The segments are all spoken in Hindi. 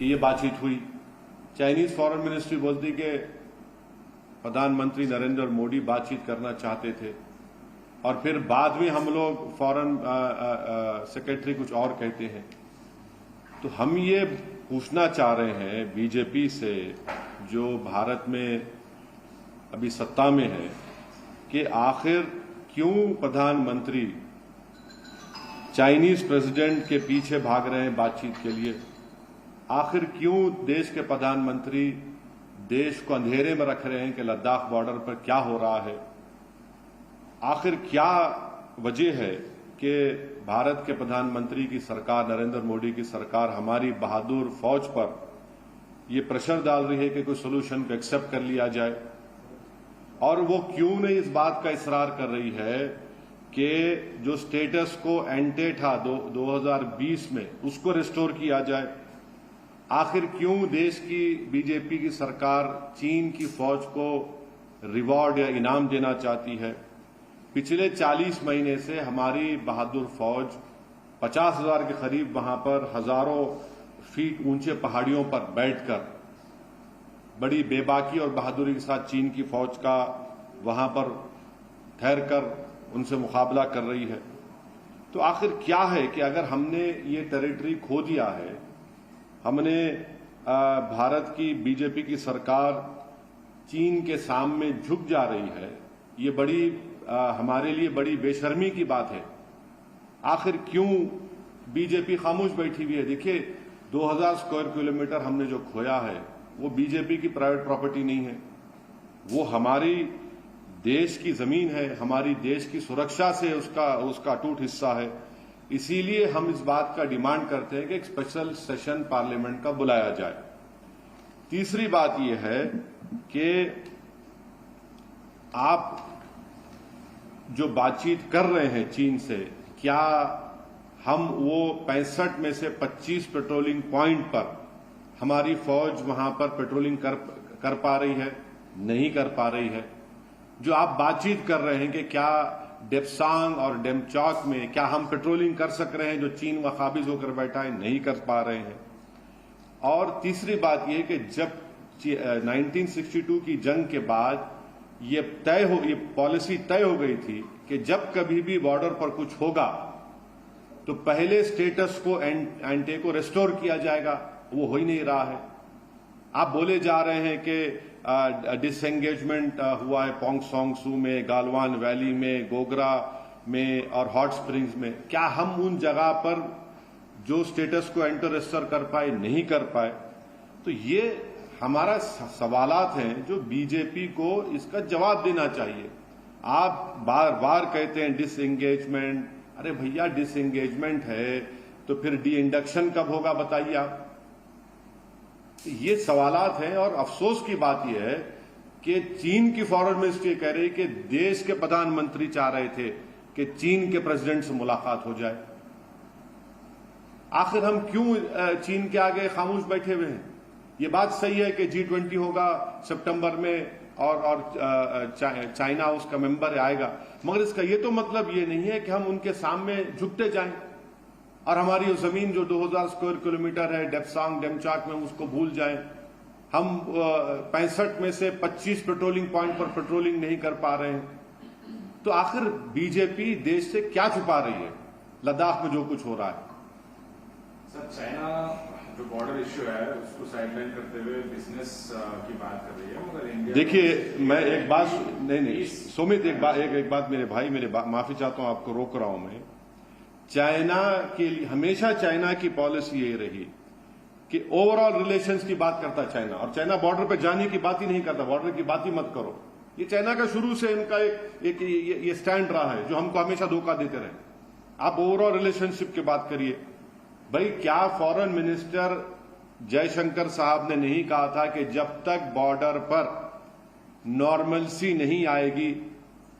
कि ये बातचीत हुई। चाइनीज फॉरेन मिनिस्ट्री बोलती कि प्रधानमंत्री नरेंद्र मोदी बातचीत करना चाहते थे, और फिर बाद में हम लोग फॉरेन सेक्रेटरी कुछ और कहते हैं। तो हम ये पूछना चाह रहे हैं बीजेपी से, जो भारत में अभी सत्ता में है, कि आखिर क्यों प्रधानमंत्री चाइनीज प्रेसिडेंट के पीछे भाग रहे हैं बातचीत के लिए। आखिर क्यों देश के प्रधानमंत्री देश को अंधेरे में रख रहे हैं कि लद्दाख बॉर्डर पर क्या हो रहा है। आखिर क्या वजह है कि भारत के प्रधानमंत्री की सरकार, नरेंद्र मोदी की सरकार, हमारी बहादुर फौज पर ये प्रेशर डाल रही है कि कोई सोल्यूशन को एक्सेप्ट कर लिया जाए, और वो क्यों नहीं इस बात का इसरार कर रही है कि जो स्टेटस को एंटे था 2020 में उसको रिस्टोर किया जाए। आखिर क्यों देश की बीजेपी की सरकार चीन की फौज को रिवॉर्ड या इनाम देना चाहती है। पिछले 40 महीने से हमारी बहादुर फौज 50,000 के करीब वहां पर हजारों फीट ऊंचे पहाड़ियों पर बैठकर बड़ी बेबाकी और बहादुरी के साथ चीन की फौज का वहां पर ठहरकर उनसे मुकाबला कर रही है। तो आखिर क्या है कि अगर हमने ये टेरिटरी खो दिया है, हमने भारत की बीजेपी की सरकार चीन के सामने झुक जा रही है, ये बड़ी हमारे लिए बड़ी बेशर्मी की बात है। आखिर क्यों बीजेपी खामोश बैठी हुई है। देखिए 2000 स्क्वायर किलोमीटर हमने जो खोया है वो बीजेपी की प्राइवेट प्रॉपर्टी नहीं है, वो हमारी देश की जमीन है, हमारी देश की सुरक्षा से उसका अटूट हिस्सा है। इसीलिए हम इस बात का डिमांड करते हैं कि एक स्पेशल सेशन पार्लियामेंट का बुलाया जाए। तीसरी बात यह है कि आप जो बातचीत कर रहे हैं चीन से, क्या हम वो 65 में से 25 पेट्रोलिंग पॉइंट पर हमारी फौज वहां पर पेट्रोलिंग कर पा रही है? नहीं कर पा रही है। जो आप बातचीत कर रहे हैं कि क्या डेप्सांग और डेमचौक में क्या हम पेट्रोलिंग कर सक रहे हैं, जो चीन वहां काबिज होकर बैठा है, नहीं कर पा रहे हैं। और तीसरी बात यह कि जब 1962 की जंग के बाद ये पॉलिसी तय हो गई थी कि जब कभी भी बॉर्डर पर कुछ होगा तो पहले स्टेटस को एंटे को रेस्टोर किया जाएगा। वो हो ही नहीं रहा है। आप बोले जा रहे हैं कि डिसएंगेजमेंट हुआ है पोंग सोंग सू में, गालवान वैली में, गोगरा में और हॉट स्प्रिंग्स में। क्या हम उन जगह पर जो स्टेटस को एंटर रेस्टोर कर पाए, नहीं कर पाए? तो ये हमारा सवालात हैं जो बीजेपी को इसका जवाब देना चाहिए। आप बार बार कहते हैं डिसएंगेजमेंट। अरे भैया डिसएंगेजमेंट है तो फिर डी इंडक्शन कब होगा बताइए आप। ये सवालात हैं। और अफसोस की बात यह है कि चीन की फॉरेन मिनिस्ट्री कह रही कि देश के प्रधानमंत्री चाह रहे थे कि चीन के प्रेसिडेंट से मुलाकात हो जाए। आखिर हम क्यों चीन के आगे खामोश बैठे हुए हैं? ये बात सही है कि G20 होगा सितंबर में और चाइना उसका मेंबर आएगा, मगर इसका ये तो मतलब ये नहीं है कि हम उनके सामने झुकते जाएं और हमारी जमीन जो 2000 स्क्वायर किलोमीटर है डेप्सांग डेमचाक में उसको भूल जाएं। हम 65 में से 25 पेट्रोलिंग पॉइंट पर पेट्रोलिंग नहीं कर पा रहे हैं। तो आखिर बीजेपी देश से क्या छुपा रही है लद्दाख में जो कुछ हो रहा है? सर, चाइना जो बॉर्डर इश्यू है उसको साइडलाइन करते हुए बिजनेस की बात कर रही है, मगर इंडिया देखिए मैं एक बात नहीं सुमित एक बात मेरे भाई माफी चाहता हूं, आपको रोक रहा हूं मैं। चाइना के लिए हमेशा चाइना की पॉलिसी ये रही कि ओवरऑल रिलेशंस की बात करता है चाइना, और चाइना बॉर्डर पे जाने की बात ही नहीं करता, बॉर्डर की बात ही मत करो। ये चाइना का शुरू से इनका एक ये स्टैंड रहा है जो हमको हमेशा धोखा देते रहे। आप ओवरऑल रिलेशनशिप की बात करिए। भाई क्या फॉरेन मिनिस्टर जयशंकर साहब ने नहीं कहा था कि जब तक बॉर्डर पर नॉर्मलसी नहीं आएगी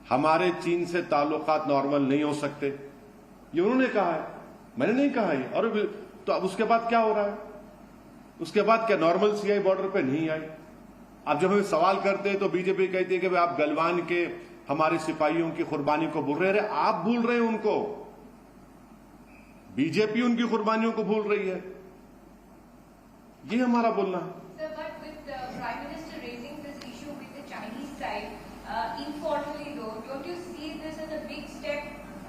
हमारे चीन से ताल्लुकात नॉर्मल नहीं हो सकते? ये उन्होंने कहा है, मैंने नहीं कहा है। और तो अब उसके बाद क्या हो रहा है? उसके बाद क्या नॉर्मलसी आई बॉर्डर पे? नहीं आई। अब जब हम सवाल करते हैं तो बीजेपी कहती है कि आप गलवान के हमारे सिपाहियों की कुर्बानी को भूल रहे हैं। आप भूल रहे हैं उनको, बीजेपी उनकी कुर्बानियों को भूल रही है। ये हमारा बोलना है। Sir, but with the Prime Minister raising this issue with the Chinese side, informally though, don't you see this as a big step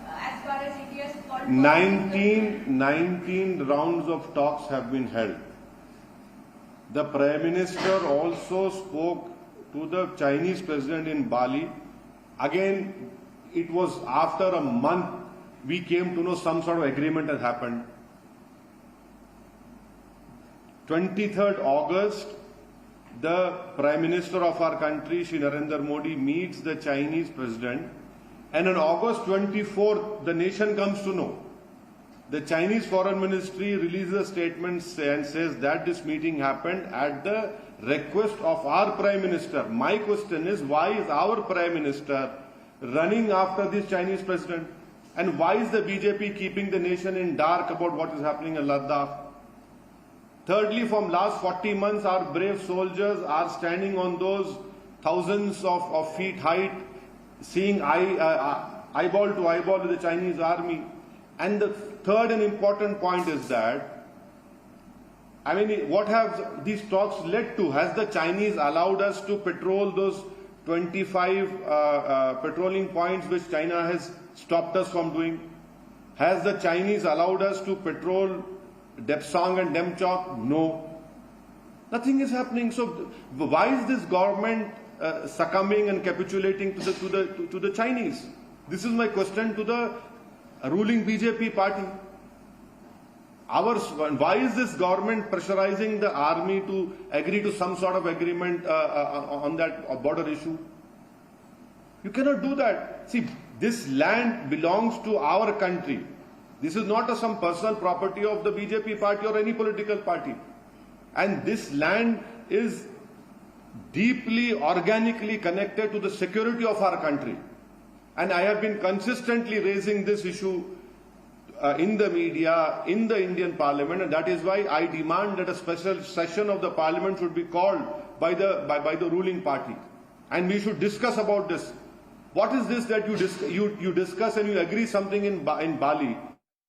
as far as India's foreign policy 19 rounds of talks have been held. The Prime Minister also spoke to the Chinese President in Bali. Again, it was after a month we came to know some sort of agreement has happened. 23rd August, the Prime Minister of our country, Shri Narendra Modi, meets the Chinese President, and on August 24th, the nation comes to know. The Chinese Foreign Ministry releases a statement and says that this meeting happened at the request of our Prime Minister. My question is, why is our Prime Minister running after this Chinese President? And why is the BJP keeping the nation in dark about what is happening in Ladakh? Thirdly, from last 40 months, our brave soldiers are standing on those thousands of feet height, seeing eyeball to eyeball with the Chinese army. And the third and important point is that, I mean, what have these talks led to? Has the Chinese allowed us to patrol those 25 patrolling points which China has stopped us from doing? Has the Chinese allowed us to patrol Depsang and Demchok? No. Nothing is happening. So why is this government succumbing and capitulating to the Chinese? This is my question to the ruling BJP party. Why is this government pressurizing the army to agree to some sort of agreement on that border issue? You cannot do that. See, this land belongs to our country. This is not some personal property of the BJP party or any political party. And this land is deeply, organically connected to the security of our country. And I have been consistently raising this issue in the media, in the Indian Parliament, and that is why I demand that a special session of the Parliament should be called by the ruling party. And we should discuss about this. What is this that you discuss and you agree something in Bali?